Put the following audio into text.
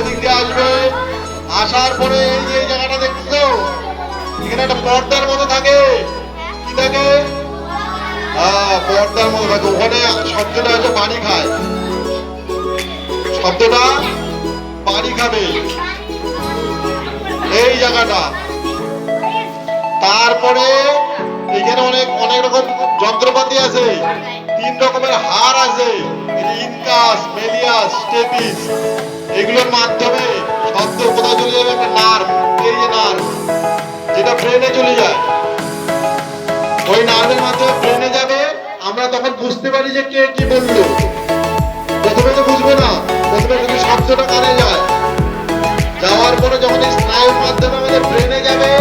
এদিক দিয়ে আসবে, আসার পরে এই যে এই জায়গাটা দেখছো, এখানে একটা পর্দার মতো থাকে, কি থাকে? পর্দার মতো থাকে, ওখানে শব্দটা হচ্ছে পানি খায়, শব্দটা পানি খাবে এই জায়গাটা। তারপরে এখানে অনেক অনেক রকম যন্ত্রপাতি আছে, 3 রকমের হাড় আছে, ইনকাস, মেলিয়াস, স্টেপিস। এগুলোর মাধ্যমে শব্দ কোথায় চলে যাবে? একটা নার্ভ, এই যে নার্ভ যেটা ব্রেনে চলে যায়, ওই নার্ভের মাধ্যমে ব্রেনে যাবে। আমরা তখন বুঝতে পারি যে কে কি বললো। প্রথমে তো বুঝবো না, প্রথমে যদি শব্দটা কানে যায়, যাওয়ার পরে যখন এই স্নায়ুর মাধ্যমে আমাদের ব্রেনে যাবে,